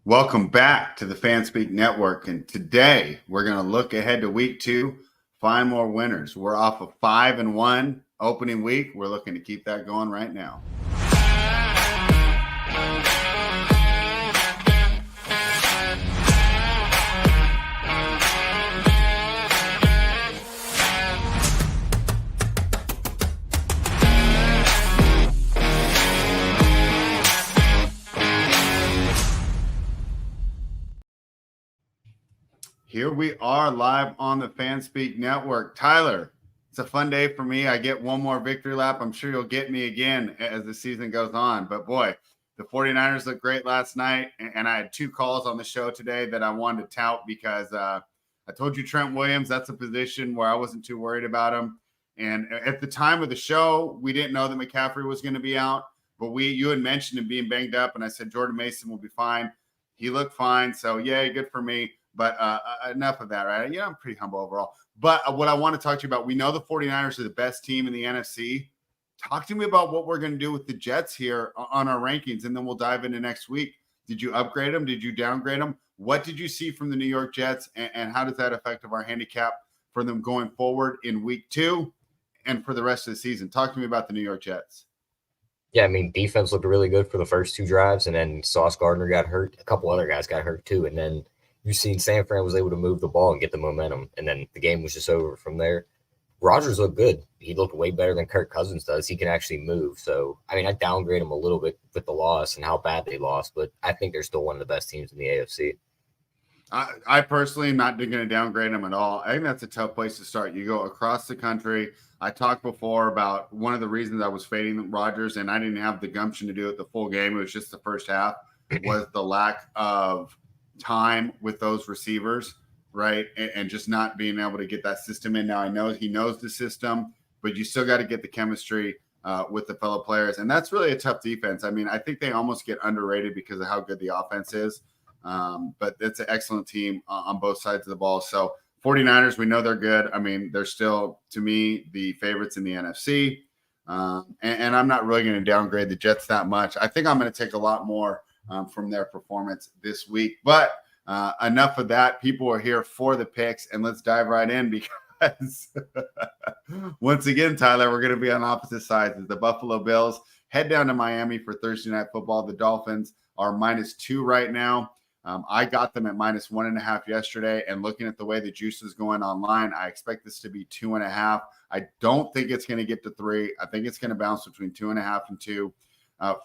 Welcome back to the Fanspeak Network. And today we're going to look ahead to week 2, find more winners. We're off of 5-1 opening week. We're looking to keep that going right now. Here we are live on the Fanspeak Network. Tyler, it's a fun day for me. I get one more victory lap. I'm sure you'll get me again as the season goes on. But boy, the 49ers looked great last night. And I had 2 calls on the show today that I wanted to tout because I told you Trent Williams, that's a position where I wasn't too worried about him. And at the time of the show, we didn't know that McCaffrey was going to be out. But you had mentioned him being banged up. And I said Jordan Mason will be fine. He looked fine. So, yay, good for me. But enough of that, right? Yeah, I'm pretty humble overall. But what I want to talk to you about, we know the 49ers are the best team in the NFC. Talk to me about what we're going to do with the Jets here on our rankings, and then we'll dive into next week. Did you upgrade them? Did you downgrade them? What did you see from the New York Jets, and how does that affect our handicap for them going forward in week 2 and for the rest of the season? Talk to me about the New York Jets. Yeah, I mean, defense looked really good for the first 2 drives, and then Sauce Gardner got hurt. A couple other guys got hurt too, and then you've seen San Fran was able to move the ball and get the momentum, and then the game was just over from there. Rodgers looked good. He looked way better than Kirk Cousins does. He can actually move. So, I mean, I downgrade him a little bit with the loss and how bad they lost, but I think they're still one of the best teams in the AFC. I personally am not going to downgrade them at all. I think that's a tough place to start. You go across the country. I talked before about one of the reasons I was fading Rodgers, and I didn't have the gumption to do it the full game. It was just the first half, was the lack of time with those receivers, right? And just not being able to get that system in. Now, I know he knows the system, but you still got to get the chemistry with the fellow players. And that's really a tough defense. I mean, I think they almost get underrated because of how good the offense is. But it's an excellent team on both sides of the ball. So 49ers, we know they're good. I mean, they're still, to me, the favorites in the NFC. And I'm not really going to downgrade the Jets that much. I think I'm going to take a lot more from their performance this week. But enough of that. People are here for the picks, and let's dive right in because once again, Tyler, we're going to be on opposite sides. As the Buffalo Bills head down to Miami for Thursday Night Football. The Dolphins are -2 right now. I got them at -1.5 yesterday, and looking at the way the juice is going online, I expect this to be 2.5. I don't think it's going to get to 3. I think it's going to bounce between 2.5 and 2.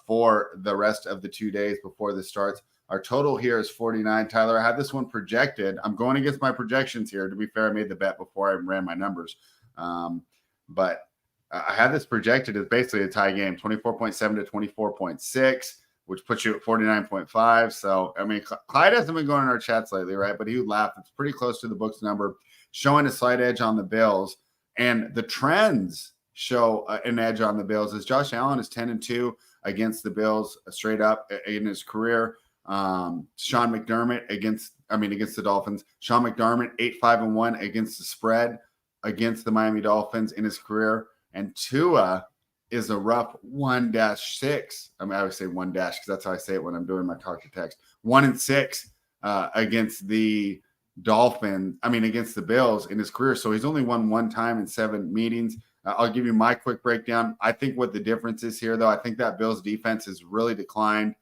For the rest of the 2 days before this starts. Our total here is 49. Tyler, I had this one projected. I'm going against my projections here. To be fair, I made the bet before I ran my numbers. But I had this projected as basically a tie game, 24.7 to 24.6, which puts you at 49.5. So, I mean, Clyde hasn't been going in our chats lately, right? But he would laugh. It's pretty close to the book's number, showing a slight edge on the Bills. And the trends show an edge on the Bills as Josh Allen is 10-2 against the Bills straight up in his career. Sean McDermott against the Dolphins. Sean McDermott 8-5-1 against the spread against the Miami Dolphins in his career. And Tua is a rough 1-6. I mean, I would say 1- because that's how I say it when I'm doing my talk to text. 1-6 against the Dolphins. Against the Bills in his career. So he's only won 1 time in 7 meetings. I'll give you my quick breakdown. I think what the difference is here, though, I think that Bills defense has really declined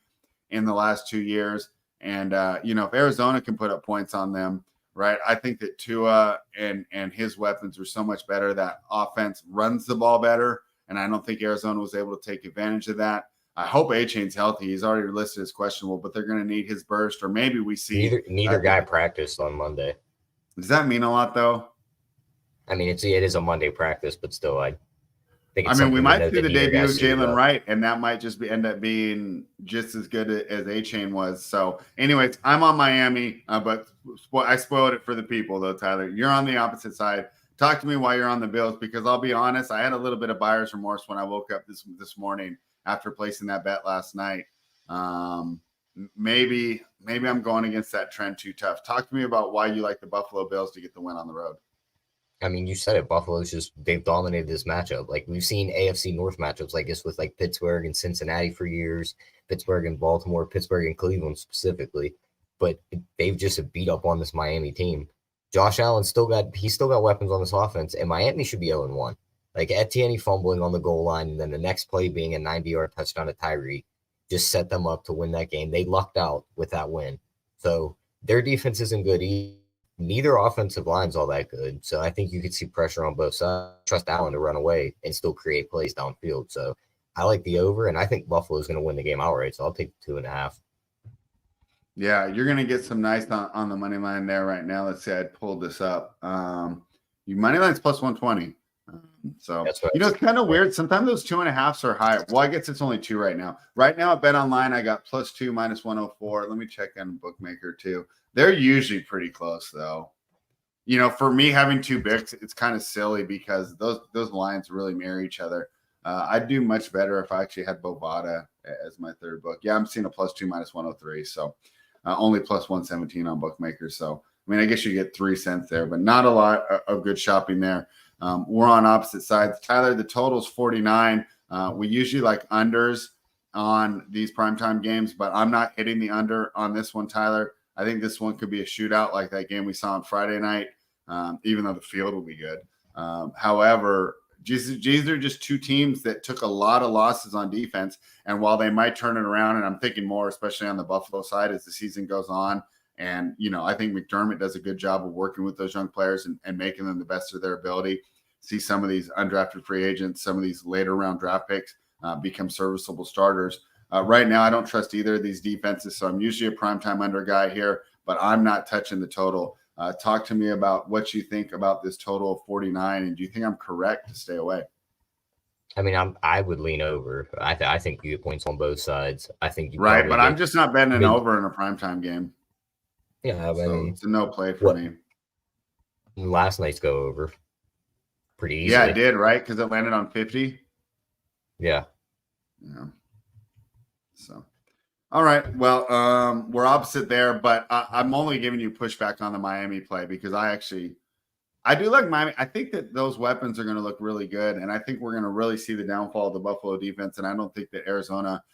in the last 2 years. And, if Arizona can put up points on them, right, I think that Tua and his weapons are so much better. That offense runs the ball better. And I don't think Arizona was able to take advantage of that. I hope A-Chain's healthy. He's already listed as questionable, but they're going to need his burst. Or maybe we see neither guy practiced on Monday. Does that mean a lot, though? I mean, it is a Monday practice, but still, I think we might see the debut of Jalen Wright, and that might just end up being just as good as A-Chain was. So, anyways, I'm on Miami, but I spoiled it for the people, though, Tyler. You're on the opposite side. Talk to me while you're on the Bills, because I'll be honest, I had a little bit of buyer's remorse when I woke up this morning after placing that bet last night. Maybe I'm going against that trend too tough. Talk to me about why you like the Buffalo Bills to get the win on the road. I mean, you said it. Buffalo's they've dominated this matchup. Like, we've seen AFC North matchups like this with like Pittsburgh and Cincinnati for years, Pittsburgh and Baltimore, Pittsburgh and Cleveland specifically. but they've just beat up on this Miami team. Josh Allen still got weapons on this offense, and Miami should be 0-1. Like Etienne fumbling on the goal line, and then the next play being a 90-yard touchdown to Tyree just set them up to win that game. They lucked out with that win. So their defense isn't good either. Neither offensive line's all that good. So I think you could see pressure on both sides. Trust Allen to run away and still create plays downfield. So I like the over, and I think Buffalo's going to win the game outright. So I'll take 2.5. Yeah, you're going to get some nice on the money line there right now. Let's say I pulled this up. Your money line's plus 120. So, it's kind of weird. Sometimes those 2.5s are higher. Well, I guess it's only 2 right now. Right now at Bet Online, I got plus 2 minus 104. Let me check on Bookmaker too. They're usually pretty close though. For me having 2 books, it's kind of silly because those lines really mirror each other. I'd do much better if I actually had Bovada as my third book. Yeah, I'm seeing a plus 2 minus 103. So only plus 117 on Bookmaker. So, I guess you get 3 cents there, but not a lot of good shopping there. We're on opposite sides. Tyler, the total's 49. We usually like unders on these primetime games, but I'm not hitting the under on this one, Tyler. I think this one could be a shootout like that game we saw on Friday night, even though the field will be good. However, these are just 2 teams that took a lot of losses on defense, and while they might turn it around, and I'm thinking more especially on the Buffalo side as the season goes on, and, I think McDermott does a good job of working with those young players and making them the best of their ability. See some of these undrafted free agents, some of these later round draft picks become serviceable starters. Right now, I don't trust either of these defenses, so I'm usually a primetime under guy here, but I'm not touching the total. Talk to me about what you think about this total of 49, and do you think I'm correct to stay away? I would lean over. I think you get points on both sides. I think you right, but I'm just not betting an over in a primetime game. Yeah, it's a no play for me. Last night's go over pretty easily. Yeah, it did, right? Because it landed on 50. Yeah. So, all right. Well, we're opposite there, but I'm only giving you pushback on the Miami play because I do like Miami. I think that those weapons are going to look really good, and I think we're going to really see the downfall of the Buffalo defense. And I don't think that Arizona.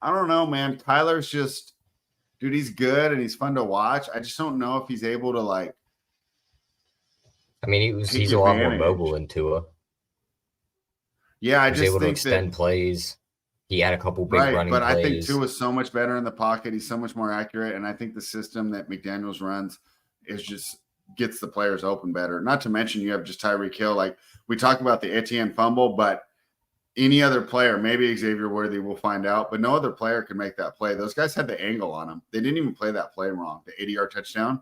I don't know, man. Kyler's just. Dude, he's good and he's fun to watch. I just don't know if he's able to he's a lot more mobile than Tua. Yeah, I just able think to extend plays. He had a couple big running plays. But I think Tua is so much better in the pocket. He's so much more accurate, and I think the system that McDaniels runs is just gets the players open better. Not to mention you have just Tyreek Hill. Like we talk about the Etienne fumble, but any other player, maybe Xavier Worthy, we'll find out, but no other player can make that play. Those guys had the angle on them. They didn't even play that play wrong. The 80-yard touchdown.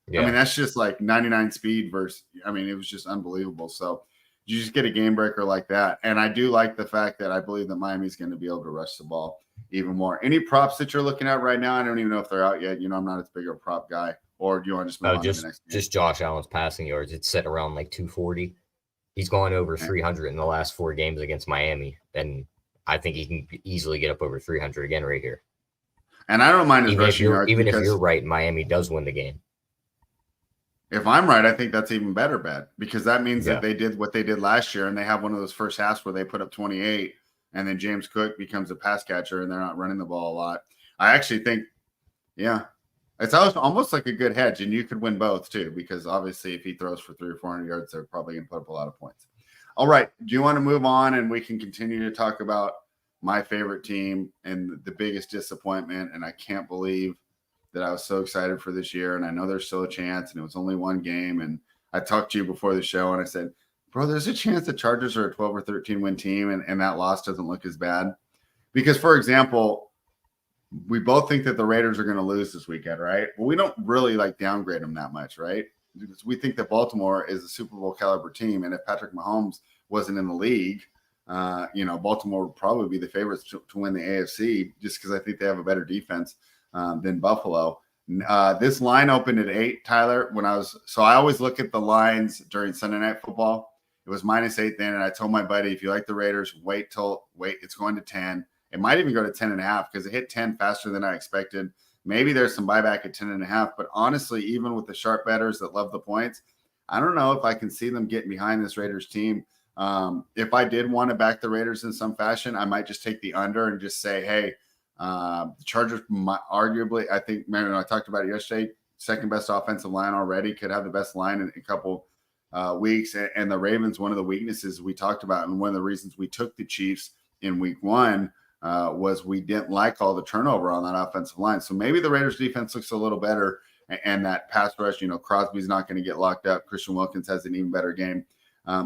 Yeah. That's just like 99 speed versus, it was just unbelievable. So you just get a game breaker like that. And I do like the fact that I believe that Miami's going to be able to rush the ball even more. Any props that you're looking at right now? I don't even know if they're out yet. I'm not as big of a prop guy. Or do you want to just move on to the next game? Just Josh Allen's passing yards. It's set around like 240. He's gone over 300 in the last 4 games against Miami, and I think he can easily get up over 300 again right here. And I don't mind his rushing yards. Even if you're right, Miami does win the game. If I'm right, I think that's even better bet because that means that they did what they did last year, and they have one of those first halves where they put up 28, and then James Cook becomes a pass catcher, and they're not running the ball a lot. I actually think, it's almost like a good hedge, and you could win both too, because obviously if he throws for 300 or 400 yards, they're probably going to put up a lot of points. All right. Do you want to move on and we can continue to talk about my favorite team and the biggest disappointment? And I can't believe that I was so excited for this year, and I know there's still a chance, and it was only one game. And I talked to you before the show, and I said, bro, there's a chance the Chargers are a 12 or 13 win team, and that loss doesn't look as bad. Because, for example, we both think that the Raiders are going to lose this weekend, right? Well, we don't really downgrade them that much, right? Because we think that Baltimore is a Super Bowl caliber team. And if Patrick Mahomes wasn't in the league, Baltimore would probably be the favorites to win the AFC just because I think they have a better defense than Buffalo. This line opened at 8, Tyler, I always look at the lines during Sunday Night Football. It was -8 then. And I told my buddy, if you like the Raiders, wait, it's going to 10. It might even go to 10.5 because it hit 10 faster than I expected. Maybe there's some buyback at 10.5, but honestly, even with the sharp bettors that love the points, I don't know if I can see them getting behind this Raiders team. If I did want to back the Raiders in some fashion, I might just take the under and just say, hey, The Chargers, arguably, I think, man, I talked about it yesterday, second best offensive line already, could have the best line in a couple weeks. And the Ravens, one of the weaknesses we talked about, and one of the reasons we took the Chiefs in week one was we didn't like all the turnover on that offensive line. So maybe the Raiders defense looks a little better, and that pass rush, Crosby's not going to get locked up. Christian Wilkins has an even better game.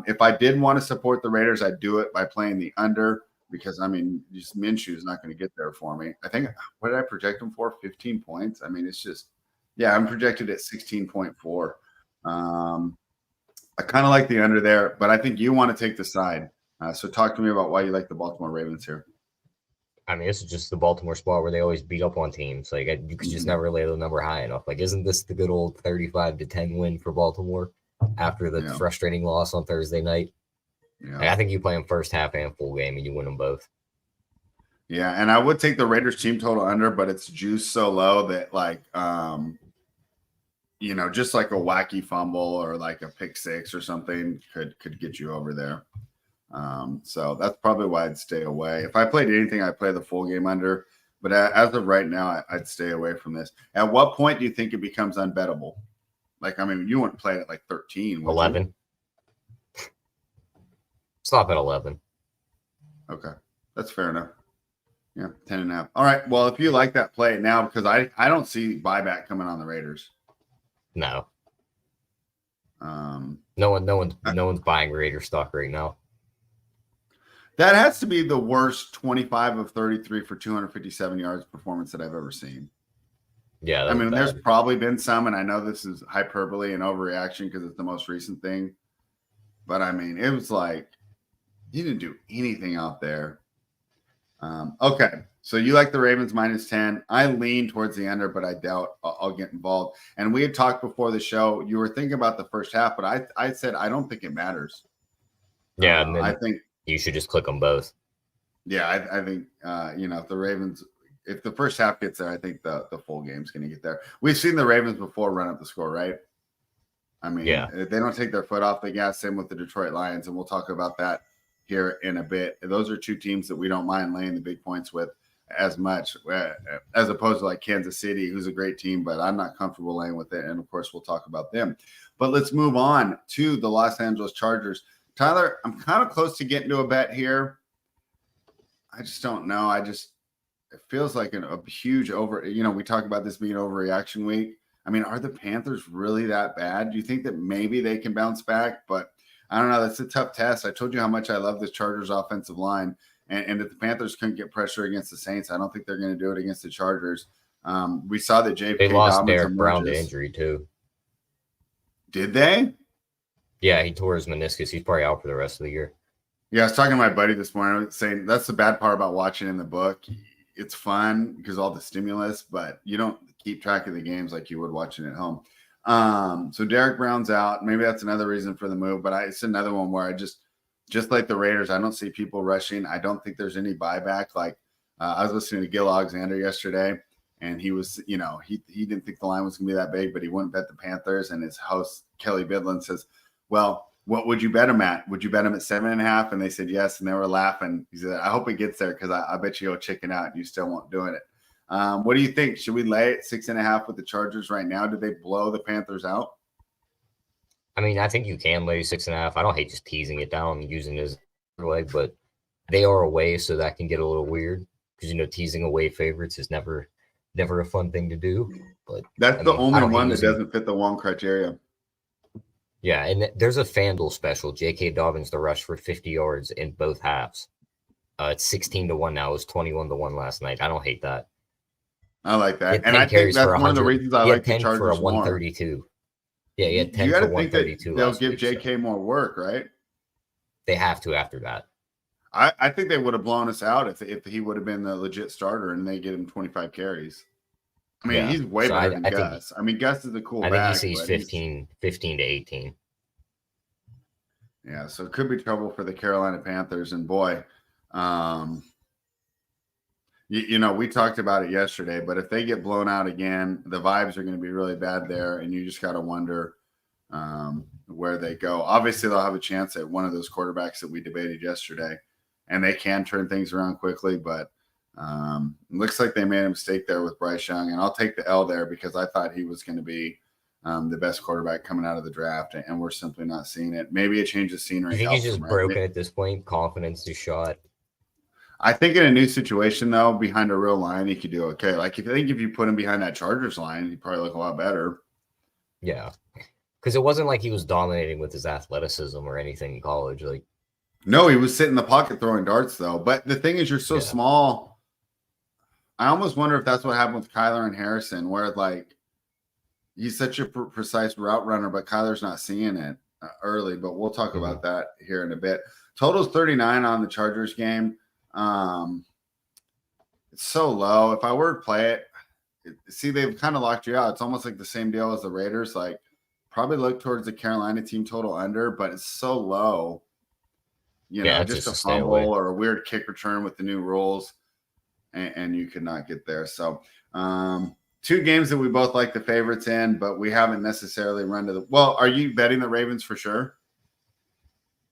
If I did want to support the Raiders, I'd do it by playing the under, because just Minshew is not going to get there for me. I think, what did I project him for? 15 points. It's just, I'm projected at 16.4. I kind of like the under there, but I think you want to take the side. So talk to me about why you like the Baltimore Ravens here. This is just the Baltimore spot where they always beat up on teams. Like, you could just never lay the number high enough. Like, isn't this the good old 35-10 win for Baltimore after the frustrating loss on Thursday night? Yeah. Like, I think you play them first half and full game, and you win them both. Yeah, and I would take the Raiders team total under, but it's juiced so low that, just like a wacky fumble or like a pick six or something could get you over there. So that's probably why I'd stay away. If I played anything, I'd play the full game under. But as of right now, I'd stay away from this. At what point do you think it becomes unbettable? You wouldn't play it at like 13. 11. Stop at 11. Okay. That's fair enough. Yeah, 10.5. All right. Well, if you like that, play it now, because I don't see buyback coming on the Raiders. No. No one's buying Raider stock right now. That has to be the worst 25 of 33 for 257 yards performance that I've ever seen. Yeah, there's probably been some, and I know this is hyperbole and overreaction because it's the most recent thing. But it was like you didn't do anything out there. Okay, so you like the Ravens -10. I lean towards the under, but I doubt I'll get involved. And we had talked before the show. You were thinking about the first half, but I said I don't think it matters. Yeah, and I think you should just click them both. Yeah, I think if the Ravens, if the first half gets there, I think the full game's going to get there. We've seen the Ravens before run up the score, right? If they don't take their foot off the gas, same with the Detroit Lions, and we'll talk about that here in a bit. Those are two teams that we don't mind laying the big points with as much, as opposed to like Kansas City, who's a great team, but I'm not comfortable laying with it. And of course, we'll talk about them. But let's move on to the Los Angeles Chargers. Tyler, I'm kind of close to getting to a bet here. I just don't know. It feels like a huge over. We talk about this being overreaction week. Are the Panthers really that bad? Do you think that maybe they can bounce back? But I don't know. That's a tough test. I told you how much I love this Chargers offensive line. And if the Panthers couldn't get pressure against the Saints, I don't think they're going to do it against the Chargers. We saw that J.K. They lost Dobbins Derek Brown to injury, too. Did they? Yeah, he tore his meniscus. He's probably out for the rest of the year. Yeah, I was talking to my buddy this morning. I was saying that's the bad part about watching in the book. It's fun because all the stimulus, but you don't keep track of the games like you would watching at home. So Derek Brown's out. Maybe that's another reason for the move, but it's another one where I just like the Raiders, I don't see people rushing. I don't think there's any buyback. I was listening to Gil Alexander yesterday, and he was, he didn't think the line was going to be that big, but he wouldn't bet the Panthers. And his host, Kelly Bidlin, says, well, what would you bet him at? Would you bet him at 7.5? And they said yes, and they were laughing. He said, I hope it gets there because I bet you he'll chicken out and you still won't doing it. What do you think? Should we lay it 6.5 with the Chargers right now? Did they blow the Panthers out? I think you can lay 6.5. I don't hate just teasing it down and using it as a leg, but they are away, so that can get a little weird because teasing away favorites is never a fun thing to do. But that's the only one that doesn't fit the one criteria. Yeah, and there's a FanDuel special, J.K. Dobbins to rush for 50 yards in both halves. It's 16-1 now. It was 21-1 last night. I don't hate that. I like that. And I think that's one of the reasons I like the Chargers for a 132. More. Yeah, he had 10 for 132. They'll give J.K. more work, right? They have to after that. I think they would have blown us out if he would have been the legit starter and they get him 25 carries. He's way better than Gus. Gus is a cool back. I think he sees 15 to 18. Yeah, so it could be trouble for the Carolina Panthers. And boy, we talked about it yesterday, but if they get blown out again, the vibes are going to be really bad there. And you just got to wonder where they go. Obviously, they'll have a chance at one of those quarterbacks that we debated yesterday, and they can turn things around quickly. But Looks like they made a mistake there with Bryce Young, and I'll take the L there because I thought he was going to be the best quarterback coming out of the draft, and we're simply not seeing it. Maybe a change of scenery. You think he's helps just him, broken right? at this point? Confidence is shot. I think in a new situation, though, behind a real line, he could do okay. Like, if you put him behind that Chargers line, he'd probably look a lot better. Yeah. Because it wasn't like he was dominating with his athleticism or anything in college. Like, no, he was sitting in the pocket throwing darts, though. But the thing is, you're so small. I almost wonder if that's what happened with Kyler and Harrison, where, like, he's such a precise route runner, but Kyler's not seeing it early. But we'll talk about that here in a bit. Total's 39 on the Chargers game. It's so low. If I were to play it, see, they've kind of locked you out. It's almost like the same deal as the Raiders. Like, probably look towards the Carolina team total under, but it's so low. Just a fumble or a weird kick return with the new rules, and you could not get there. So, two games that we both like the favorites in, but we haven't necessarily run to the. Well, are you betting the Ravens for sure?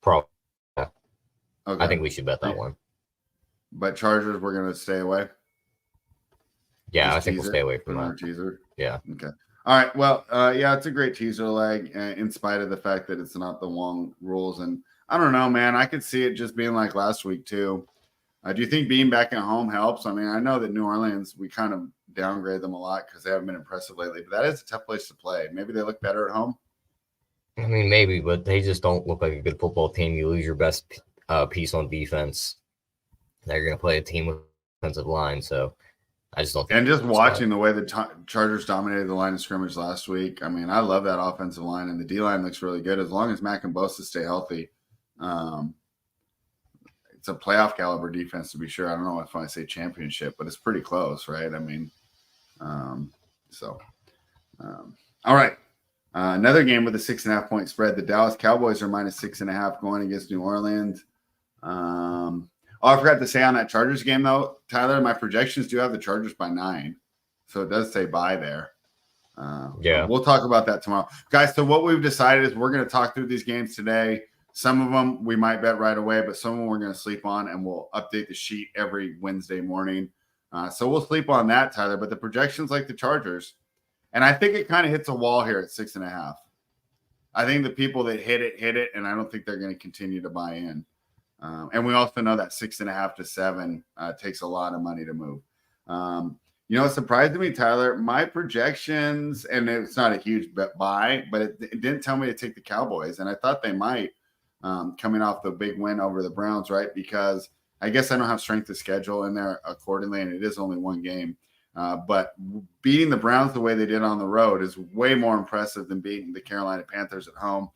Probably. Okay. I think we should bet that one. But Chargers, we're going to stay away. Yeah, I think we'll stay away from that. Teaser. Yeah. Okay. All right. Well, it's a great teaser leg, in spite of the fact that it's not the Wong rules. And I don't know, man. I could see it just being like last week too. Do you think being back at home helps? I mean, I know that New Orleans, we kind of downgrade them a lot because they haven't been impressive lately. But that is a tough place to play. Maybe they look better at home. I mean, maybe, but they just don't look like a good football team. You lose your best piece on defense. They're going to play a team with defensive line, so I just don't think. And just watching the way the Chargers dominated the line of scrimmage last week, I mean, I love that offensive line, and the D-line looks really good. As long as Mack and Bosa stay healthy, it's a playoff caliber defense to be sure. I don't know if I say championship, but it's pretty close, right? I mean, all right. Another game with a 6.5 point spread. The Dallas Cowboys are minus 6.5 going against New Orleans. I forgot to say on that Chargers game, though, Tyler, my projections do have the Chargers by 9. So it does say buy there. We'll talk about that tomorrow. Guys, so what we've decided is we're going to talk through these games today. Some of them we might bet right away, but some of them we're going to sleep on, and we'll update the sheet every Wednesday morning. So we'll sleep on that, Tyler. But the projections like the Chargers, and I think it kind of hits a wall here at 6.5. I think the people that hit it, and I don't think they're going to continue to buy in. And we also know that 6.5 to 7 takes a lot of money to move. It surprised me, Tyler. My projections, and it's not a huge buy, but it didn't tell me to take the Cowboys, and I thought they might, coming off the big win over the Browns, right? Because I guess I don't have strength of schedule in there accordingly, and it is only one game. But beating the Browns the way they did on the road is way more impressive than beating the Carolina Panthers at home.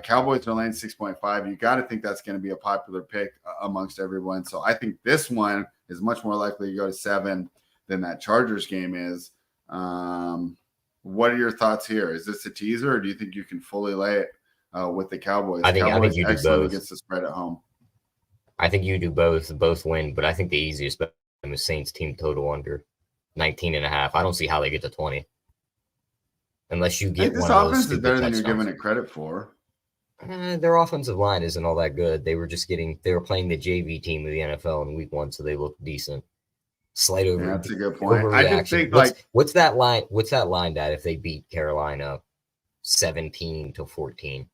Cowboys are laying 6.5. You got to think that's going to be a popular pick amongst everyone. So I think this one is much more likely to go to 7 than that Chargers game is. What are your thoughts here? Is this a teaser, or do you think you can fully lay it with the Cowboys? I think you do both. Against the spread at home. I think you do both. Both win, but I think the easiest bet is Saints team total under 19.5. I don't see how they get to 20 unless you get one of those stupid touchdowns. This offense is better than you're giving it credit for. Their offensive line isn't all that good. They were playing the JV team of the NFL in week 1, so they looked decent. Slight over. Yeah, that's a good point. I just think what's that line? What's that line at if they beat Carolina 17-14?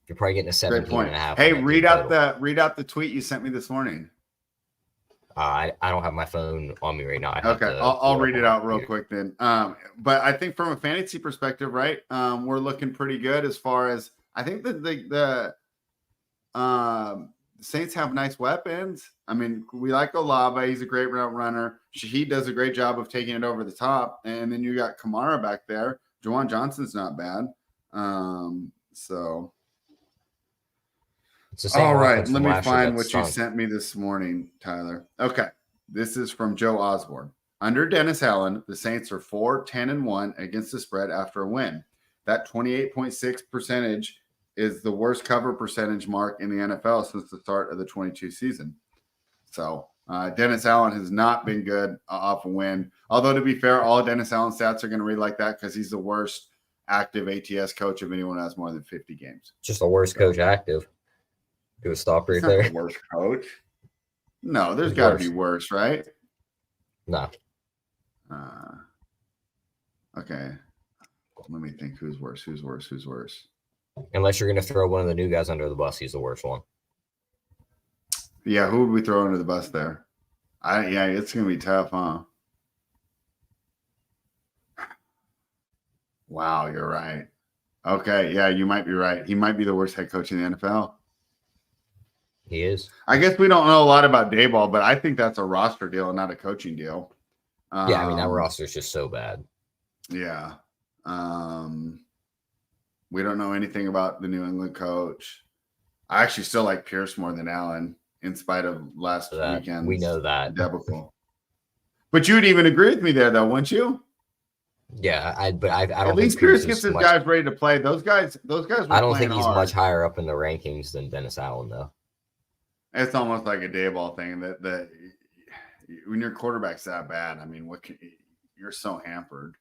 You're probably getting a 17.5. Hey, read out the tweet you sent me this morning. I don't have my phone on me right now. Okay, I'll read it out real quick then. But I think from a fantasy perspective, right, we're looking pretty good as far as I think that the Saints have nice weapons. I mean, we like Olave. He's a great route runner. Shaheed does a great job of taking it over the top. And then you got Kamara back there. Juwan Johnson's not bad. All right, let me find what you sent me this morning, Tyler. Okay, this is from Joe Osborne. Under Dennis Allen, the Saints are 4-10-1 against the spread after a win. That 28.6% is the worst cover percentage mark in the NFL since the start of the 22 season. So Dennis Allen has not been good off a win. Although, to be fair, all Dennis Allen stats are going to read like that because he's the worst active ATS coach of anyone who has more than 50 games. Just the worst coach active. Do a stop right there. The worst coach. No, there's Who's got to be worse? worse, right? No. Okay. Let me think. Who's worse? Who's worse? Who's worse? Unless you're going to throw one of the new guys under the bus, he's the worst one. Yeah, who would we throw under the bus there? Yeah, it's gonna be tough, huh? Wow, you're right. Okay, yeah, you might be right. He might be the worst head coach in the NFL. He is. I guess we don't know a lot about Dayball, but I think that's a roster deal and not a coaching deal. Yeah, I mean, that roster is just so bad. Yeah. We don't know anything about the New England coach. I actually still like Pierce more than Allen, in spite of last weekend's we know that debacle. But you'd even agree with me there, though, wouldn't you? Yeah, I don't. At least think Pierce gets his guys ready to play. Those guys. I don't think he's much higher up in the rankings than Dennis Allen, though. It's almost like a Dayball thing that when your quarterback's that bad, I mean, you're so hampered.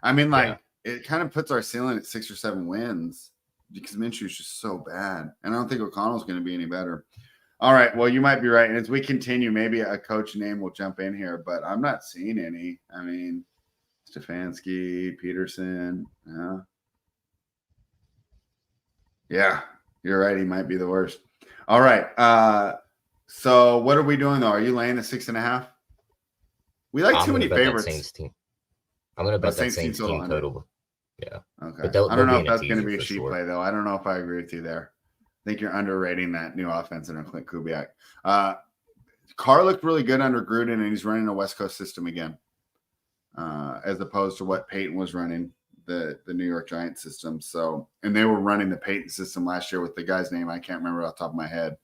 I mean, like it kind of puts our ceiling at 6 or 7 wins because Minshew's just so bad, and I don't think O'Connell's going to be any better. All right, well, you might be right, and as we continue, maybe a coach name will jump in here, but I'm not seeing any. I mean, Stefanski, Peterson, yeah, you're right. He might be the worst. All right. So what are we doing though? Are you laying the 6.5? We like too many favorites. I'm going to bet that Saints team total. Yeah. Okay. I don't know if that's going to be a sheet play though. I don't know if I agree with you there. I think you're underrating that new offense under Clint Kubiak. Carr looked really good under Gruden, and he's running a West Coast system again, as opposed to what Peyton was running, the New York Giants system. So, and they were running the Peyton system last year with the guy's name I can't remember off the top of my head.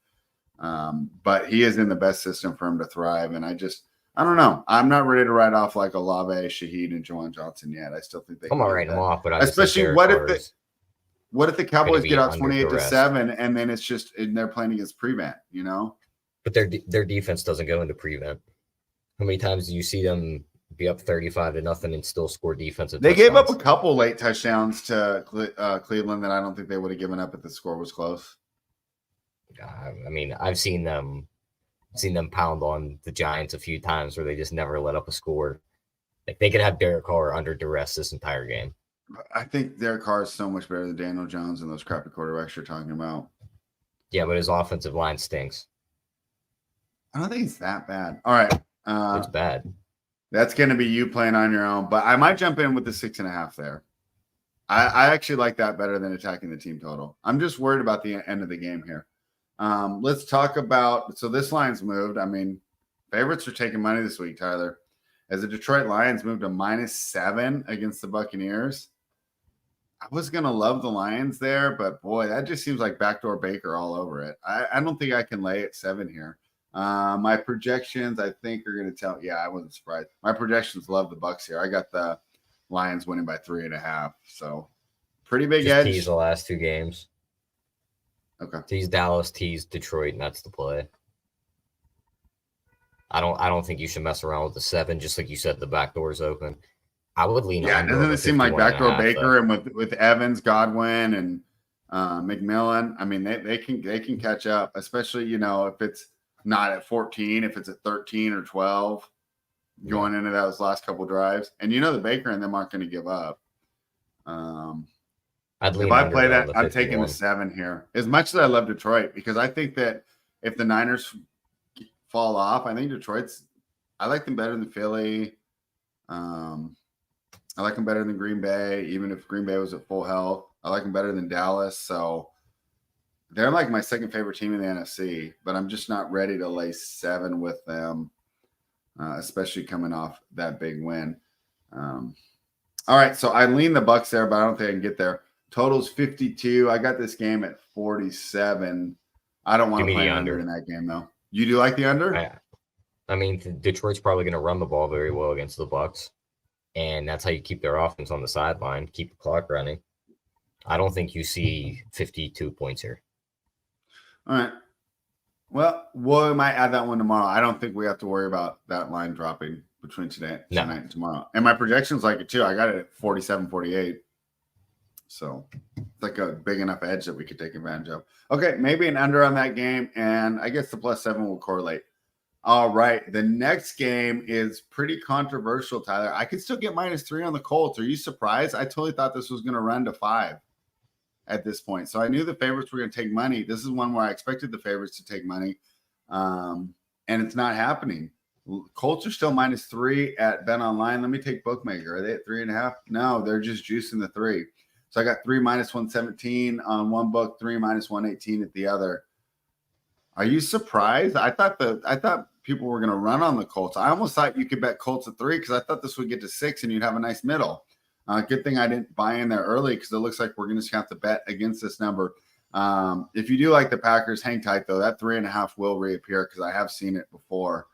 But he is in the best system for him to thrive. And I don't know. I'm not ready to write off like Olave, Shaheed, and Juwan Johnson yet. I still think they I'm not writing them off, but especially what if the Cowboys get out 28-7 and then it's just and they're playing against prevent, you know? But their defense doesn't go into prevent. How many times do you see them be up 35-0 and still score defensive? They gave up a couple late touchdowns to Cleveland that I don't think they would have given up if the score was close. I mean, I've seen them pound on the Giants a few times where they just never let up a score. Like they could have Derek Carr under duress this entire game. I think Derek Carr is so much better than Daniel Jones and those crappy quarterbacks you're talking about. Yeah, but his offensive line stinks. I don't think it's that bad. All right. It's bad. That's going to be you playing on your own, but I might jump in with the 6.5 there. I actually like that better than attacking the team total. I'm just worried about the end of the game here. Let's talk about, so this line's moved. I mean, favorites are taking money this week, Tyler. As the Detroit Lions moved to -7 against the Buccaneers. I was going to love the Lions there, but boy, that just seems like backdoor Baker all over it. I don't think I can lay at 7 here. My projections, I think, are going to tell. Yeah, I wasn't surprised. My projections love the Bucs here. I got the Lions winning by 3.5. So pretty big just edge. Tease the last 2 games. Okay. Tease Dallas, tease Detroit, and that's the play. I don't think you should mess around with the 7. Just like you said, the back door's open. I would lean. Yeah, doesn't it seem like backdoor Baker and with Evans, Godwin, and McMillan? I mean, they can catch up, especially if it's not at 14, if it's at 13 or 12 going into those last couple drives, and the Baker and them aren't going to give up. If I play that, I'm taking the 7 here. As much as I love Detroit, because I think that if the Niners fall off, I think Detroit's. I like them better than Philly. I like them better than Green Bay, even if Green Bay was at full health. I like them better than Dallas. So they're like my second favorite team in the NFC, but I'm just not ready to lay 7 with them, especially coming off that big win. All right, so I lean the Bucs there, but I don't think I can get there. Total's 52. I got this game at 47. I don't want to play under in that game, though. You do like the under? I mean, Detroit's probably going to run the ball very well against the Bucs. And that's how you keep their offense on the sideline, keep the clock running. I don't think you see 52 points here. All right. Well, we might add that one tomorrow. I don't think we have to worry about that line dropping between tonight and tomorrow. And my projections like it too. I got it at 47, 48. So it's like a big enough edge that we could take advantage of. Okay, maybe an under on that game. And I guess the +7 will correlate. All right. The next game is pretty controversial, Tyler. I could still get -3 on the Colts. Are you surprised? I totally thought this was going to run to 5 at this point. So I knew the favorites were going to take money. This is one where I expected the favorites to take money. And it's not happening. Colts are still -3 at Bet Online. Let me take Bookmaker. Are they at 3.5? No, they're just juicing the 3. So I got 3 -117 on one book, 3 -118 at the other. Are you surprised? I thought people were going to run on the Colts. I almost thought you could bet Colts at 3 because I thought this would get to 6 and you'd have a nice middle. Good thing I didn't buy in there early because it looks like we're going to have to bet against this number. If you do like the Packers, hang tight though. That 3.5 will reappear because I have seen it before.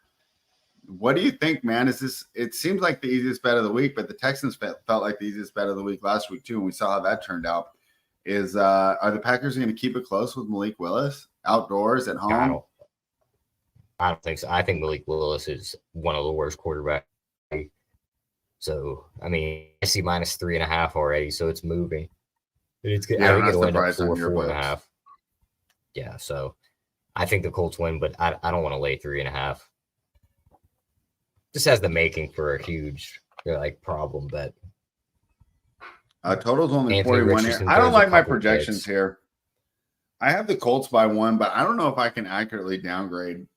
What do you think, man? Is this? It seems like the easiest bet of the week, but the Texans felt like the easiest bet of the week last week too, and we saw how that turned out. Are the Packers going to keep it close with Malik Willis outdoors at home? I don't think so. I think Malik Willis is one of the worst quarterbacks. So I mean, I see -3.5 already, so it's moving. It's good. Yeah, I think it'll end up surprised on 4.5. Yeah, so I think the Colts win, but I don't want to lay 3.5. This has the making for a huge problem bet. Total's only Anthony 41 Richardson here. I don't throws a like my couple projections picks. here. I have the Colts by 1, but I don't know if I can accurately downgrade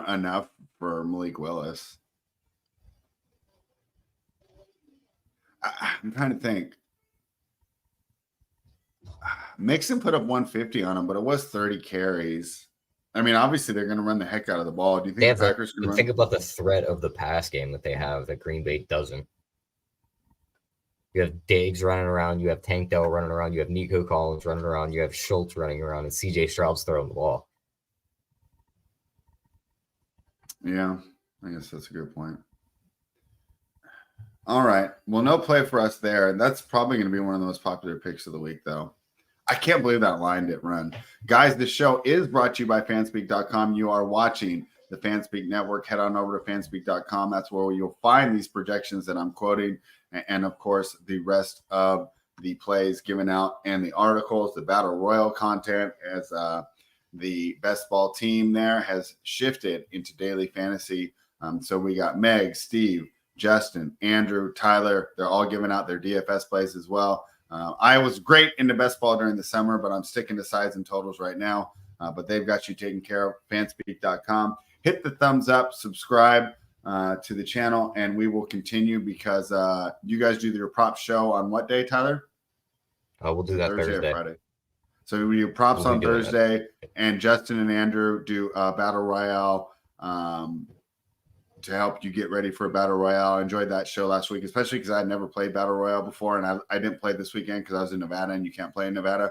enough for Malik Willis. I'm trying to think. Mixon put up 150 on him, but it was 30 carries. I mean, obviously they're going to run the heck out of the ball. Do you think the Packers can run? Think about the threat of the pass game that they have that Green Bay doesn't. You have Diggs running around. You have Tank Dell running around. You have Nico Collins running around. You have Schultz running around, and C.J. Stroud's throwing the ball. Yeah, I guess that's a good point. All right. Well, no play for us there. That's probably going to be one of the most popular picks of the week, though. I can't believe that line didn't run. Guys, the show is brought to you by Fanspeak.com. You are watching the Fanspeak Network. Head on over to Fanspeak.com. That's where you'll find these projections that I'm quoting. And, of course, the rest of the plays given out and the articles, the Battle Royal content as the best ball team there has shifted into daily fantasy. So we got Meg, Steve, Justin, Andrew, Tyler. They're all giving out their DFS plays as well. I was great into best ball during the summer, but I'm sticking to sides and totals right now. But they've got you taken care of. Fanspeak.com. Hit the thumbs up, subscribe to the channel, and we will continue because you guys do your prop show on what day, Tyler? We'll do that Thursday. Or Friday. So we do props on Thursday, and Justin and Andrew do Battle Royale to help you get ready for a Battle Royale. I enjoyed that show last week, especially because I had never played Battle Royale before, and I didn't play this weekend because I was in Nevada, and you can't play in Nevada.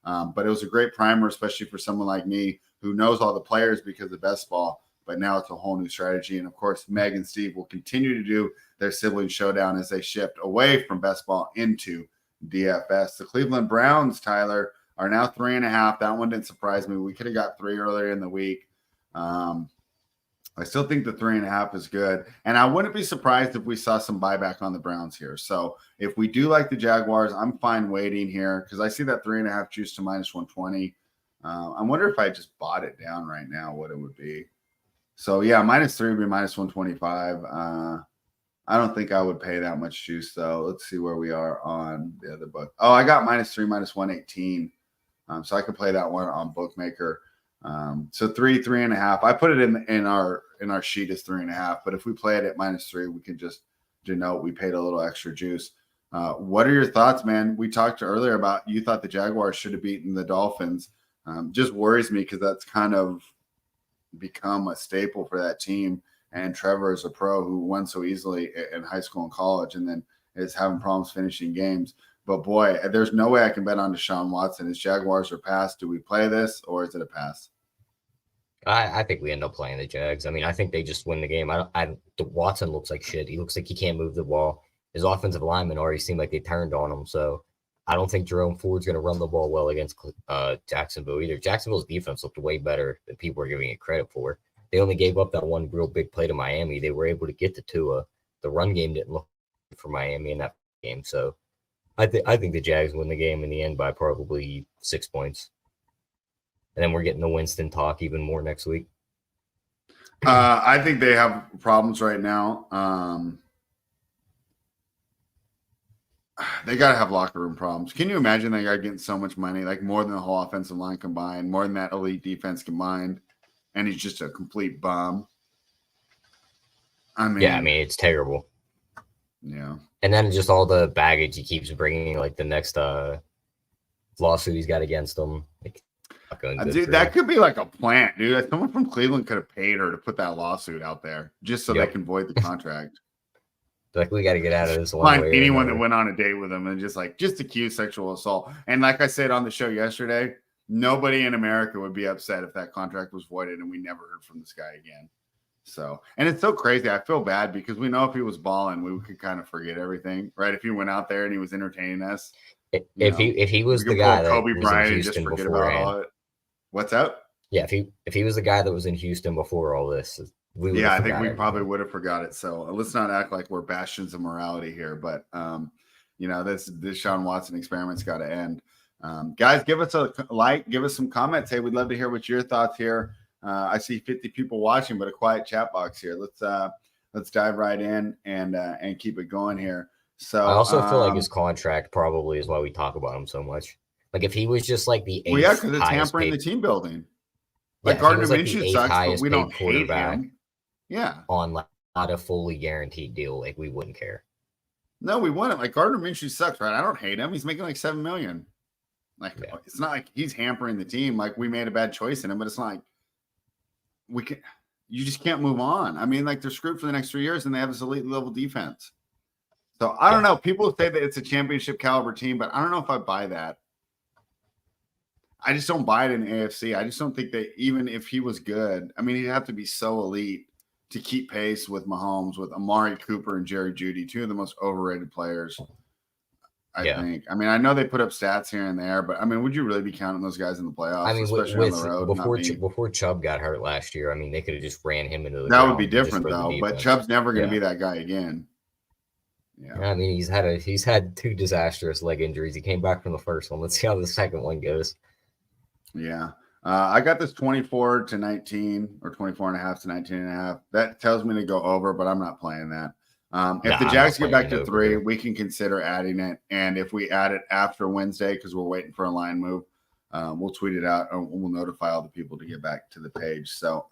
But it was a great primer, especially for someone like me who knows all the players because of best ball, but now it's a whole new strategy. And, of course, Meg and Steve will continue to do their sibling showdown as they shift away from best ball into DFS. The Cleveland Browns, Tyler, are now 3.5. That one didn't surprise me. We could have got 3 earlier in the week. I still think the 3.5 is good. And I wouldn't be surprised if we saw some buyback on the Browns here. So if we do like the Jaguars, I'm fine waiting here because I see that 3.5 juice to -120. I wonder if I just bought it down right now, what it would be. So, yeah, -3 would be -125. I don't think I would pay that much juice, though. Let's see where we are on the other book. Oh, I got -3, -118. So I could play that one on Bookmaker. So 3.5. I put it in our sheet as 3.5. But if we play it at -3, we can just denote we paid a little extra juice. What are your thoughts, man? We talked earlier about you thought the Jaguars should have beaten the Dolphins. Just worries me because that's kind of become a staple for that team. And Trevor is a pro who won so easily in high school and college, and then is having problems finishing games. But boy, there's no way I can bet on Deshaun Watson. His Jaguars are pass. Do we play this, or is it a pass? I think we end up playing the Jags. I mean, I think they just win the game. Watson looks like shit. He looks like he can't move the ball. His offensive linemen already seem like they turned on him. So I don't think Jerome Ford's going to run the ball well against Jacksonville either. Jacksonville's defense looked way better than people are giving it credit for. They only gave up that one real big play to Miami. They were able to get to Tua. The run game didn't look good for Miami in that game. So I think the Jags win the game in the end by probably 6 points. And then we're getting the Winston talk even more next week. I think they have problems right now. They got to have locker room problems. Can you imagine that guy getting so much money, like more than the whole offensive line combined, more than that elite defense combined, and he's just a complete bum? I mean, it's terrible. Yeah. And then just all the baggage he keeps bringing, like the next lawsuit he's got against him. Like, dude, that could be like a plant, dude. Someone from Cleveland could have paid her to put that lawsuit out there just so they can void the contract. Like, we got to get out of this one. Find anyone that went on a date with him and just accuse sexual assault. And like I said on the show yesterday, nobody in America would be upset if that contract was voided and we never heard from this guy again. So, and it's so crazy. I feel bad because we know if he was balling, we could kind of forget everything, right? If he went out there and he was entertaining us. If he was the guy that Kobe was Bryant in and just Houston forget about all it. What's up? Yeah, if he was the guy that was in Houston before all this, I think we probably would have forgot it. So let's not act like we're bastions of morality here. But this Sean Watson experiment's got to end. Guys, give us a like, give us some comments. Hey, we'd love to hear what your thoughts here. I see 50 people watching, but a quiet chat box here. Let's dive right in and keep it going here. So I also feel like his contract probably is why we talk about him so much. Like if he was just like the eighth, because it's hampering the team building. Like Gardner Minshew sucks, but we don't hate him. Yeah, on like not a fully guaranteed deal, like we wouldn't care. No, we wouldn't. Like Gardner Minshew sucks, right? I don't hate him. He's making like $7 million. It's not like he's hampering the team. Like we made a bad choice in him, but it's not like you just can't move on. I mean, like they're screwed for the next 3 years and they have this elite level defense. So I don't know. People say that it's a championship caliber team, but I don't know if I buy that. I just don't buy it in AFC. I just don't think that even if he was good, I mean, he'd have to be so elite to keep pace with Mahomes, with Amari Cooper and Jerry Jeudy, two of the most overrated players, I think. I mean, I know they put up stats here and there, but I mean, would you really be counting those guys in the playoffs? I mean, especially on the road? Before Chubb got hurt last year, I mean, they could have just ran him into the ground. That would be different though, but Chubb's never going to be that guy again. Yeah. I mean, he's had 2 disastrous leg injuries. He came back from the first one. Let's see how the second one goes. Yeah. I got this 24-19 or 24.5 to 19.5. That tells me to go over, but I'm not playing that. If the Jags get back to 3, we can consider adding it. And if we add it after Wednesday, because we're waiting for a line move, we'll tweet it out and we'll notify all the people to get back to the page. So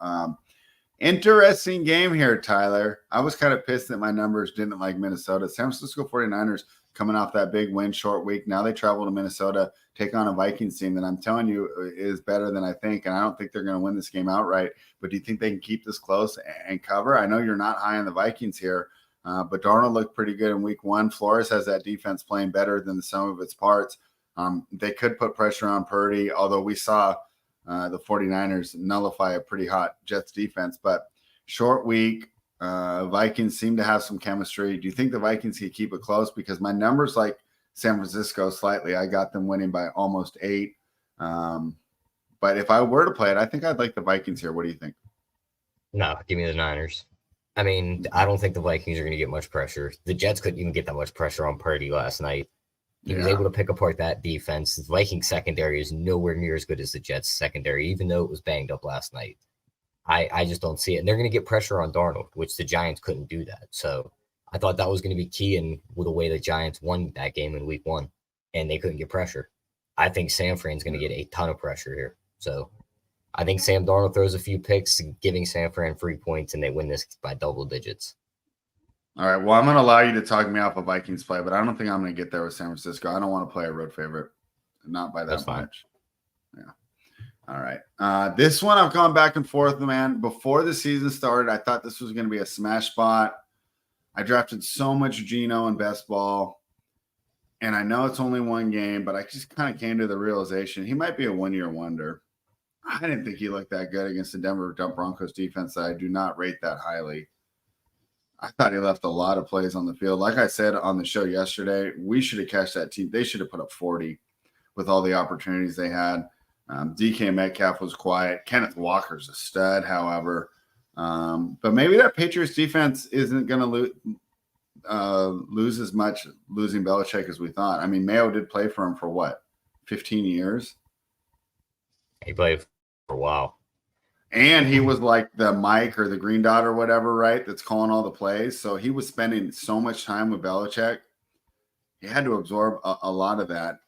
interesting game here, Tyler. I was kind of pissed that my numbers didn't like Minnesota. San Francisco 49ers coming off that big win short week. Now they travel to Minnesota, take on a Vikings team that I'm telling you is better than I think. And I don't think they're going to win this game outright. But do you think they can keep this close and cover? I know you're not high on the Vikings here, but Darnold looked pretty good in week 1. Flores has that defense playing better than the sum of its parts. They could put pressure on Purdy, although we saw the 49ers nullify a pretty hot Jets defense. But short week, Vikings seem to have some chemistry. Do you think the Vikings can keep it close? Because my numbers like San Francisco slightly. I got them winning by almost 8. But if I were to play it, I think I'd like the Vikings here. What do you think? No, give me the Niners. I mean, I don't think the Vikings are going to get much pressure. The Jets couldn't even get that much pressure on Purdy last night. He was able to pick apart that defense. The Vikings secondary is nowhere near as good as the Jets secondary, even though it was banged up last night. I just don't see it. And they're going to get pressure on Darnold, which the Giants couldn't do that. So I thought that was going to be key in with the way the Giants won that game in week 1, and they couldn't get pressure. I think San Fran's going to get a ton of pressure here. So I think Sam Darnold throws a few picks, giving San Fran 3 points, and they win this by double digits. All right. Well, I'm going to allow you to talk me off a Vikings play, but I don't think I'm going to get there with San Francisco. I don't want to play a road favorite, not by that much. Yeah. All right. This one I've gone back and forth, man. Before the season started, I thought this was going to be a smash spot. I drafted so much Geno in best ball, and I know it's only one game, but I just kind of came to the realization he might be a one-year wonder. I didn't think he looked that good against the Denver Broncos defense that I do not rate that highly. I thought he left a lot of plays on the field. Like I said on the show yesterday, we should have cashed that team. They should have put up 40 with all the opportunities they had. DK Metcalf was quiet. Kenneth Walker's a stud, however. But maybe that Patriots defense isn't going to lose as much losing Belichick as we thought. I mean, Mayo did play for him for 15 years? He played for a while. And he was like the Mike or the green dot or whatever, right? That's calling all the plays. So he was spending so much time with Belichick. He had to absorb a lot of that.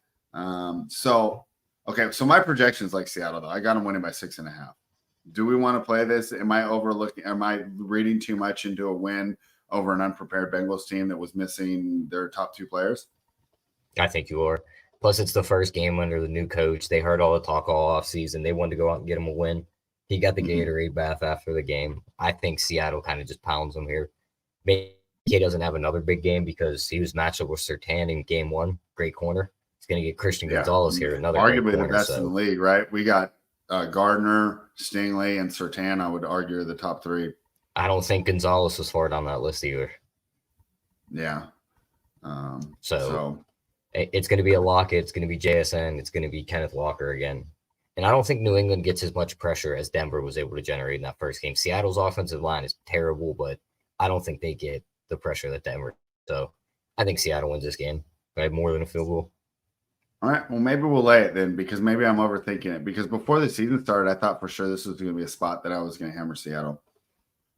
Okay. So my projections like Seattle, though. I got them winning by 6.5. Do we want to play this? Am I overlooking? Am I reading too much into a win over an unprepared Bengals team that was missing their top 2 players? I think you are. Plus, it's the first game under the new coach. They heard all the talk all off season. They wanted to go out and get him a win. He got the Gatorade bath after the game. I think Seattle kind of just pounds him here. Maybe he doesn't have another big game because he was matched up with Surtain in game 1. Great corner. He's going to get Christian Gonzalez here, another arguably corner, the best in the league, right? We got Gardner, Stingley, and Surtain. I would argue are the top 3. I don't think Gonzalez was far down that list either. Yeah. So it's going to be a Lockett. It's going to be JSN. It's going to be Kenneth Walker again. And I don't think New England gets as much pressure as Denver was able to generate in that first game. Seattle's offensive line is terrible, but I don't think they get the pressure that Denver. So I think Seattle wins this game by more than a field goal. All right. Well, maybe we'll lay it then because maybe I'm overthinking it. Because before the season started, I thought for sure this was going to be a spot that I was going to hammer Seattle.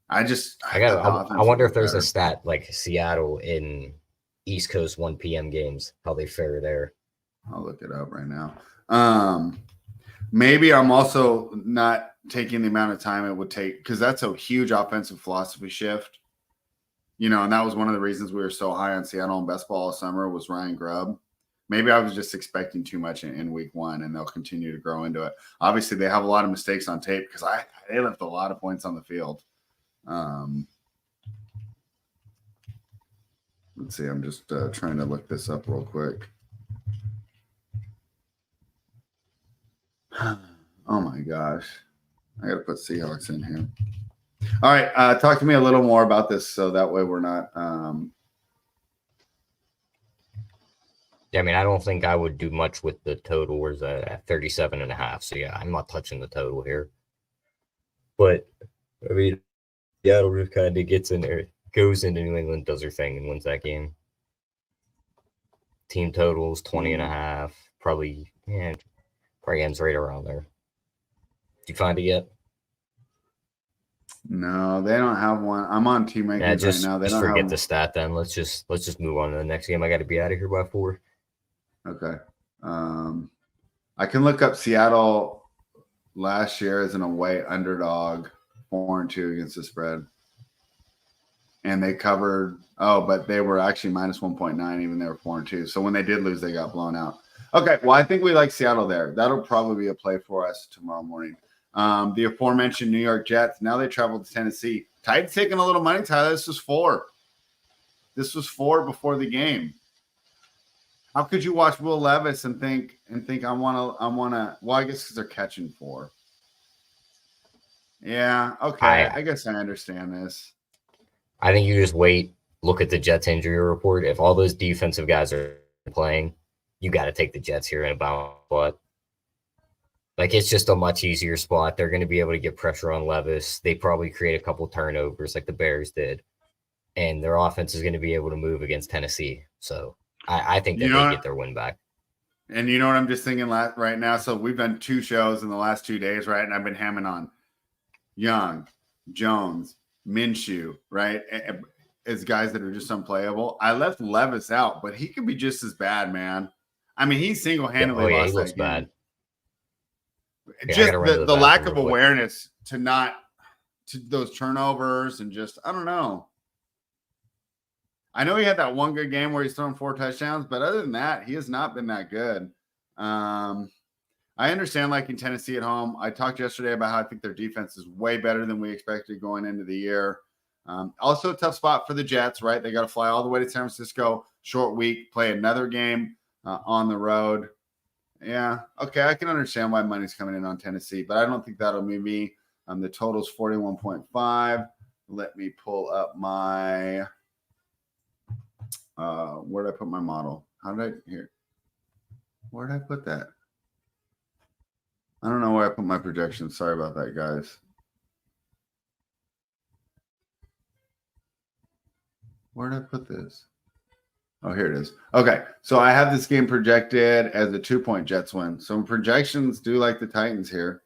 I wonder if there's a stat like Seattle in East Coast 1 p.m. games, how they fare there. I'll look it up right now. Maybe I'm also not taking the amount of time it would take because that's a huge offensive philosophy shift. And that was one of the reasons we were so high on Seattle and best ball all summer was Ryan Grubb. Maybe I was just expecting too much in week 1, and they'll continue to grow into it. Obviously, they have a lot of mistakes on tape because they left a lot of points on the field. Let's see. I'm just trying to look this up real quick. Oh, my gosh. I got to put Seahawks in here. All right. Talk to me a little more about this so that way we're not I mean, I don't think I would do much with the total. Where's that at 37.5? So, yeah, I'm not touching the total here. But, I mean, Seattle just kind of gets in there, goes into New England, does their thing, and wins that game. Team totals 20.5. Probably ends right around there. Did you find it yet? No, they don't have one. I'm on team rankings right now. Just forget the stat then. Let's just move on to the next game. I got to be out of here by 4. Okay. I can look up Seattle last year as an away underdog, 4-2 against the spread. And they covered, but they were actually minus 1.9, even they were 4-2. So when they did lose, they got blown out. Okay, well, I think we like Seattle there. That'll probably be a play for us tomorrow morning. The aforementioned New York Jets, now they travel to Tennessee. Titans taking a little money, Tyler. This was 4. This was 4 before the game. How could you watch Will Levis and think I wanna well, I guess because they're catching 4. Yeah, okay. I guess I understand this. I think you just wait, look at the Jets injury report. If all those defensive guys are playing, you got to take the Jets here in a balance spot. Like, it's just a much easier spot. They're going to be able to get pressure on Levis. They probably create a couple turnovers like the Bears did. And their offense is going to be able to move against Tennessee. So I think that they get their win back. And you know what I'm just thinking right now? So we've done 2 shows in the last 2 days, right? And I've been hammering on Young, Jones, Minshew, right? As guys that are just unplayable. I left Levis out, but he could be just as bad, man. I mean, he single-handedly lost that game. Bad. Just the lack of awareness to those turnovers and just, I don't know. I know he had that one good game where he's thrown 4 touchdowns, but other than that, he has not been that good. I understand, like in Tennessee at home, I talked yesterday about how I think their defense is way better than we expected going into the year. Also a tough spot for the Jets, right? They got to fly all the way to San Francisco, short week, play another game on the road. Yeah, okay, I can understand why money's coming in on Tennessee, but I don't think that'll move me. The total's 41.5. Let me pull up my where did I put my model? Where did I put that? I don't know where I put my projections. Sorry about that, guys. Where did I put this? Oh, here it is. Okay, so I have this game projected as a 2-point Jets win. So projections do like the Titans here.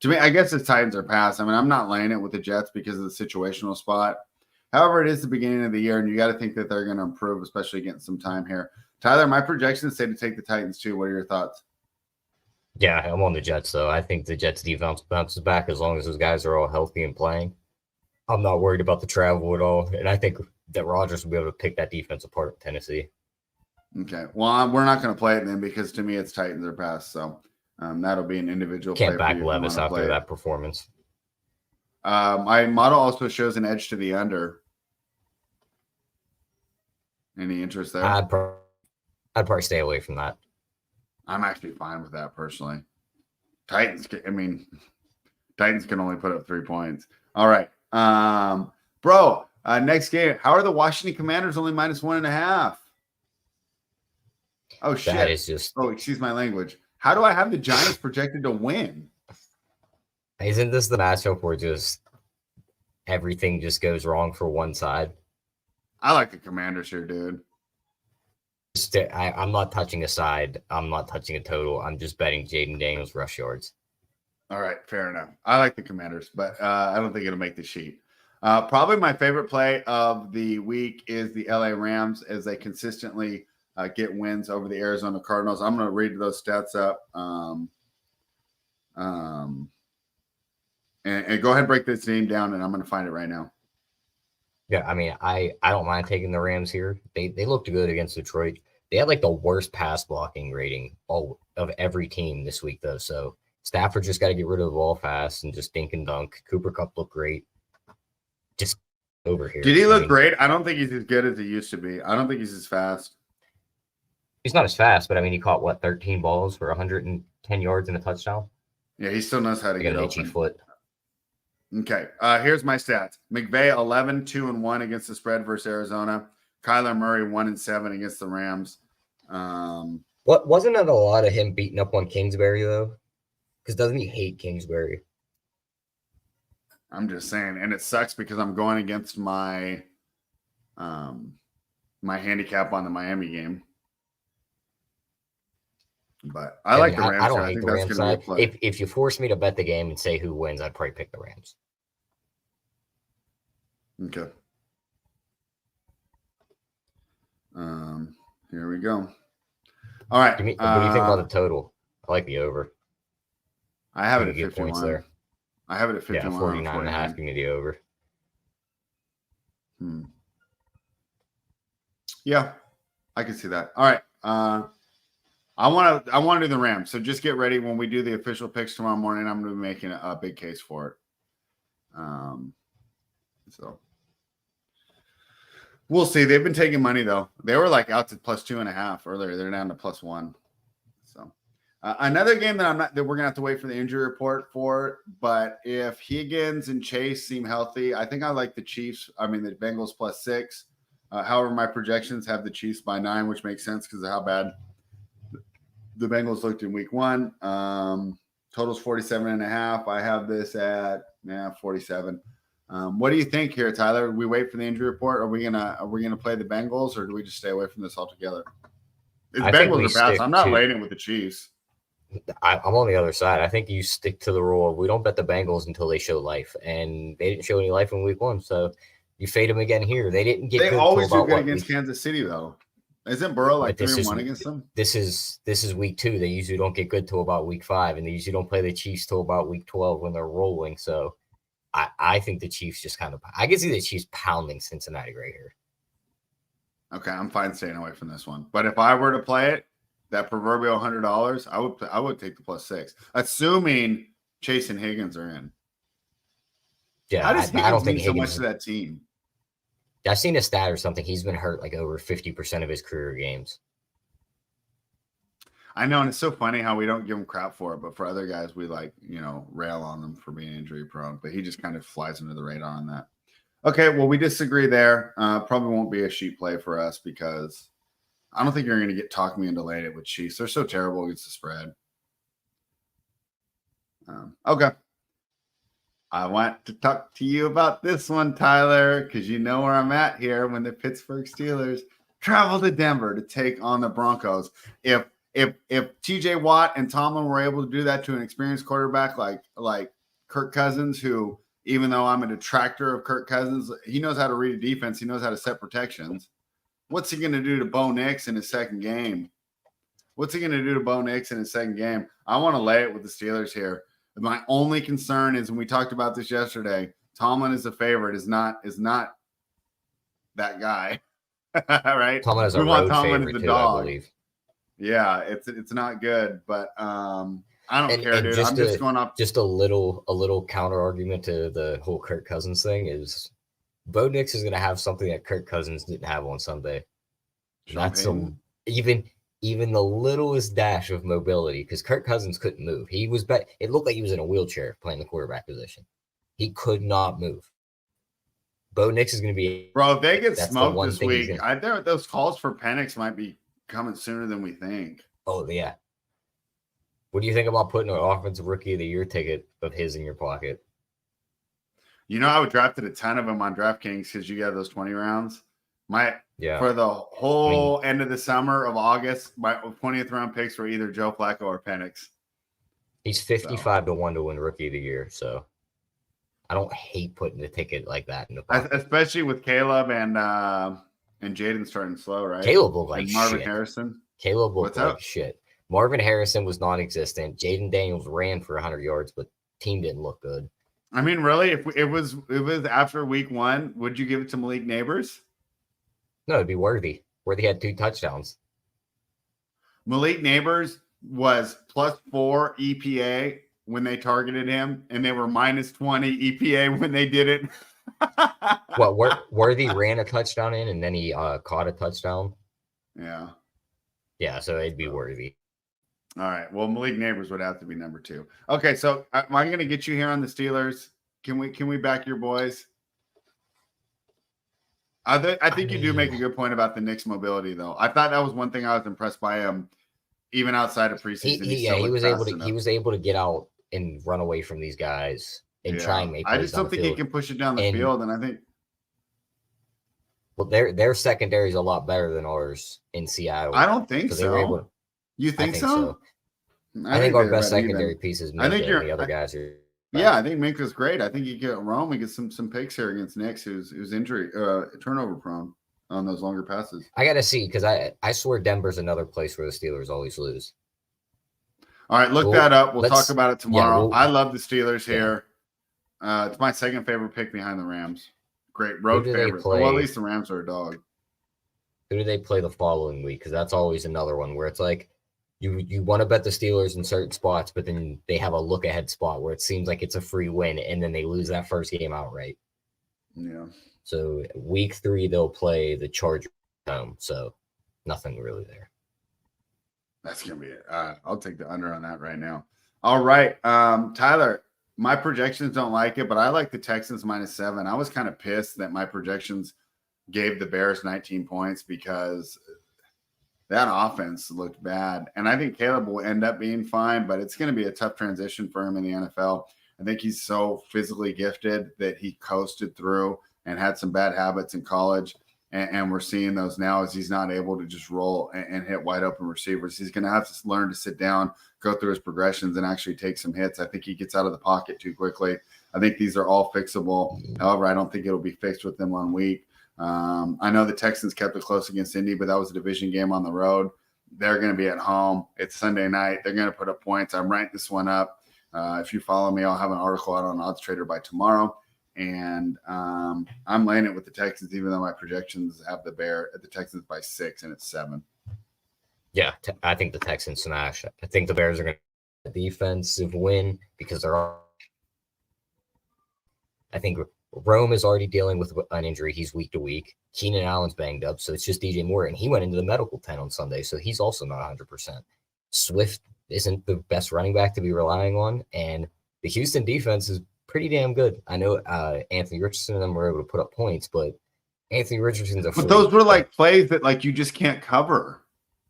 To me, I guess the Titans are past. I mean, I'm not laying it with the Jets because of the situational spot. However, it is the beginning of the year, and you got to think that they're going to improve, especially getting some time here. Tyler, my projections say to take the Titans too. What are your thoughts? Yeah, I'm on the Jets, though. I think the Jets defense bounces back as long as those guys are all healthy and playing. I'm not worried about the travel at all. And I think that Rodgers will be able to pick that defense apart in Tennessee. Okay. Well, we're not going to play it then because to me, it's Titans or pass. So that'll be an individual Can't play back for you Levis after that performance. My model also shows an edge to the under. Any interest there? I'd probably stay away from that. I'm actually fine with that personally. Titans can only put up 3 points. All right. Bro, next game. How are the Washington Commanders only -1.5? Oh, shit. That is just. Oh, excuse my language. How do I have the Giants projected to win? Isn't this the matchup where just everything just goes wrong for one side? I like the Commanders here, dude. I'm not touching a side. I'm not touching a total. I'm just betting Jaden Daniels rush yards. All right, fair enough. I like the Commanders, but I don't think it'll make the sheet. Probably my favorite play of the week is the LA Rams as they consistently get wins over the Arizona Cardinals. I'm going to read those stats up. And go ahead and break this name down, and I'm going to find it right now. Yeah, I mean, I don't mind taking the Rams here. They looked good against Detroit. They had like the worst pass blocking rating of every team this week, though. So Stafford just got to get rid of the ball fast and just dink and dunk. Cooper Kupp looked great. Just over here. Did he look great? I don't think he's as good as he used to be. I don't think he's as fast. He's not as fast, but I mean, he caught 13 balls for 110 yards and a touchdown. Yeah, he still knows how to get an itchy open. Foot. Okay, here's my stats. McVay 11-2-1 against the spread versus Arizona. Kyler Murray 1-7 against the Rams. What wasn't it a lot of him beating up on Kingsbury though? Because doesn't he hate Kingsbury? I'm just saying, and it sucks because I'm going against my my handicap on the Miami game. But I like the Rams. I don't I hate think the that's Rams going to be a play. If you force me to bet the game and say who wins, I'd probably pick the Rams. Okay. Here we go. All right. What do you think about the total? I like the over. I have it at 51. Points there. I have it at 51. Yeah, 49.5. Give me the over. Yeah, I can see that. All right. I want to do the Rams. So just get ready when we do the official picks tomorrow morning. I'm going to be making a big case for it. So we'll see. They've been taking money though. They were like out to +2.5 earlier. They're down to +1. So another game that we're gonna have to wait for the injury report for. But if Higgins and Chase seem healthy, I think I like the Chiefs. I mean the Bengals +6. However, my projections have the Chiefs by 9, which makes sense because of how bad the Bengals looked in week 1. Totals 47.5. I have this at 47. What do you think here, Tyler? We wait for the injury report? Are we gonna play the Bengals, or do we just stay away from this altogether? The Bengals are pass. I'm not laying with the Chiefs. I'm on the other side. I think you stick to the rule of we don't bet the Bengals until they show life, and they didn't show any life in week 1, so you fade them again here. They didn't get. They always do good against Kansas City, though. Isn't Burrow like 3-1 against them? This is week 2. They usually don't get good till about week 5, and they usually don't play the Chiefs till about week 12 when they're rolling. So I think the Chiefs just I can see the Chiefs pounding Cincinnati right here. Okay, I'm fine staying away from this one. But if I were to play it, that proverbial $100, I would take the +6, assuming Chase and Higgins are in. Yeah, how does Higgins I don't think mean so much to that team? I've seen a stat or something. He's been hurt like over 50% of his career games. I know, and it's so funny how we don't give him crap for it, but for other guys, we rail on them for being injury prone. But he just kind of flies under the radar on that. Okay, well, we disagree there. Probably won't be a sheet play for us because I don't think you're going to talk me into laying it with Chiefs. They're so terrible against the spread. Okay. I want to talk to you about this one, Tyler, because you know where I'm at here when the Pittsburgh Steelers travel to Denver to take on the Broncos. If TJ Watt and Tomlin were able to do that to an experienced quarterback like Kirk Cousins, who, even though I'm a detractor of Kirk Cousins, he knows how to read a defense. He knows how to set protections. What's he going to do to Bo Nix in his second game? What's he going to do to Bo Nix in his second game? I want to lay it with the Steelers here. My only concern is, when we talked about this yesterday, Tomlin is a favorite, is not that guy. Right? Tomlin is a road favorite too, I believe. Yeah, it's not good, but I don't care, dude. Just I'm just going off. Just a little counter argument to the whole Kirk Cousins thing is Bo Nix is going to have something that Kirk Cousins didn't have on Sunday. That's even the littlest dash of mobility, because Kirk Cousins couldn't move. He was it looked like he was in a wheelchair playing the quarterback position. He could not move. Bo Nix is going to be, bro. If they get smoked this week, I think those calls for Penix might be coming sooner than we think. Oh yeah. What do you think about putting an offensive rookie of the year ticket of his in your pocket? You know, I would drafted a ton of them on DraftKings because you got those 20 rounds. For the whole end of the summer of August, my 20th round picks were either Joe Flacco or Penix. He's 55 to 1 to win rookie of the year, so I don't hate putting a ticket like that in the pocket. Especially with Caleb and Jaden starting slow, right? Caleb looked like and Marvin shit. Harrison. Caleb looked like shit. Marvin Harrison was non-existent. Jaden Daniels ran for 100 yards, but team didn't look good. I mean, really, if it was after week 1, would you give it to Malik Neighbors? No, it'd be Worthy. Worthy had 2 touchdowns. Malik Neighbors was +4 EPA when they targeted him, and they were -20 EPA when they did it. Well, Worthy ran a touchdown in, and then he caught a touchdown. Yeah. Yeah, so it'd be Worthy. All right. Well, Malik Neighbors would have to be number 2. Okay, so I'm going to get you here on the Steelers. Can we back your boys? I think you do make a good point about the Knicks' mobility, though. I thought that was one thing I was impressed by him, even outside of preseason. He was able to get out and run away from these guys and try and make plays. I just don't think he can push it down the field, and I think. Well, their secondary is a lot better than ours in Seattle. I don't think so. You think so? I think our best secondary piece is Minka, and the other guys are. Yeah, I think Minka's great. I think you get Rome and get some picks here against Knicks, who's injury turnover prone on those longer passes. I gotta see, because I swear Denver's another place where the Steelers always lose. All right, look that up. We'll talk about it tomorrow. Yeah, I love the Steelers here. It's my second favorite pick behind the Rams. Great road favorite. Well, at least the Rams are a dog. Who do they play the following week? Because that's always another one where it's like, you want to bet the Steelers in certain spots, but then they have a look-ahead spot where it seems like it's a free win, and then they lose that first game outright. Yeah. So week 3, they'll play the Chargers home, so nothing really there. That's going to be it. I'll take the under on that right now. All right. Tyler, my projections don't like it, but I like the Texans -7. I was kind of pissed that my projections gave the Bears 19 points because – that offense looked bad. And I think Caleb will end up being fine, but it's going to be a tough transition for him in the NFL. I think he's so physically gifted that he coasted through and had some bad habits in college. And we're seeing those now as he's not able to just roll and hit wide open receivers. He's going to have to learn to sit down, go through his progressions, and actually take some hits. I think he gets out of the pocket too quickly. I think these are all fixable. However, I don't think it'll be fixed within 1 week. I know the Texans kept it close against Indy, but that was a division game on the road. They're going to be at home. It's Sunday night. They're going to put up points. I'm ranking this one up. If you follow me, I'll have an article out on Odds Trader by tomorrow. And I'm laying it with the Texans, even though my projections have the Texans by 6, and it's 7. Yeah, I think the Texans smash. I think the Bears are going to defensive win because they're all. I think Rome is already dealing with an injury. He's week to week. Keenan Allen's banged up, so it's just DJ Moore, and he went into the medical tent on Sunday, so he's also not 100%. Swift isn't the best running back to be relying on, and the Houston defense is pretty damn good. I know Anthony Richardson and them were able to put up points, but Anthony Richardson's a freak. But those were like plays that like you just can't cover.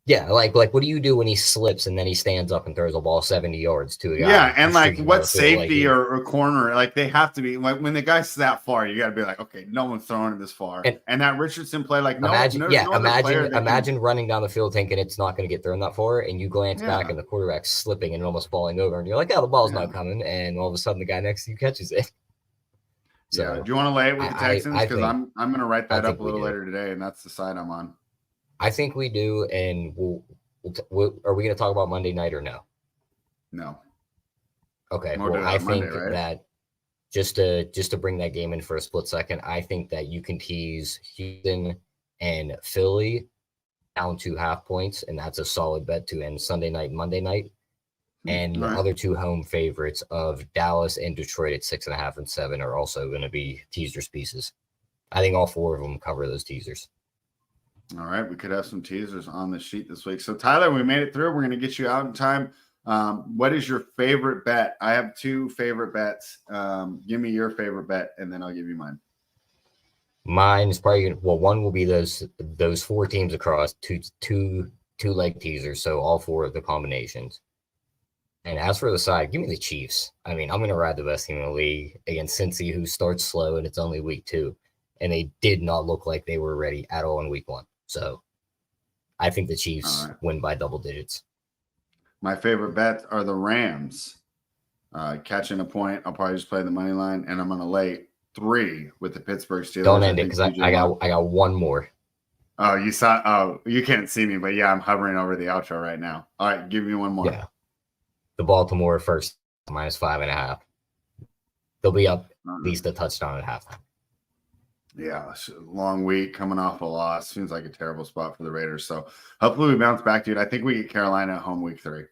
Yeah, like what do you do when he slips and then he stands up and throws a ball 70 yards to a guy? Yeah, and who's like streaking down what the field? safety or corner, like they have to be like when the guy's that far, you got to be like, okay, no one's throwing it this far. And that Richardson play, like there's no other player that imagine running down the field thinking it's not going to get thrown that far, and you glance back and the quarterback's slipping and almost falling over, and you're like, oh, the ball's not coming, and all of a sudden the guy next to you catches it. So, do you want to lay it with the Texans? Because I'm going to write that up a little later today, and that's the side I'm on. I think we do, and are we going to talk about Monday night or no? No. Okay. Well, I think that just to bring that game in for a split second, I think that you can tease Houston and Philly down to half points, and that's a solid bet to end Sunday night and Monday night. And the other two home favorites of Dallas and Detroit at 6.5 and 7 are also going to be teasers pieces. I think all four of them cover those teasers. All right, we could have some teasers on the sheet this week. So, Tyler, we made it through. We're going to get you out in time. What is your favorite bet? I have two favorite bets. Give me your favorite bet, and then I'll give you mine. Mine is probably one will be those four teams across two leg teasers, so all four of the combinations. And as for the side, give me the Chiefs. I mean, I'm going to ride the best team in the league against Cincy, who starts slow, and it's only week 2. And they did not look like they were ready at all in week 1. So I think the Chiefs win by double digits. My favorite bets are the Rams. Catching a point, I'll probably just play the money line, and I'm going to lay 3 with the Pittsburgh Steelers. Don't end it because I got one more. Oh, you saw? Oh, you can't see me, but yeah, I'm hovering over the outro right now. All right, give me one more. Yeah. The Baltimore first -5.5. They'll be up at least a touchdown at halftime. Yeah, long week coming off a loss. Seems like a terrible spot for the Raiders. So hopefully we bounce back, dude. I think we get Carolina at home week 3.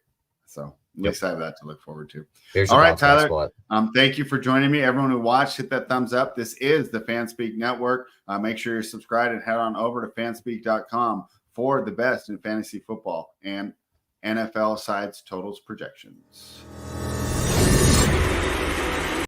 So at least I have that to look forward to. All right, Tyler. Thank you for joining me. Everyone who watched, hit that thumbs up. This is the Fanspeak Network. Make sure you're subscribed and head on over to fanspeak.com for the best in fantasy football and NFL sides, totals, projections.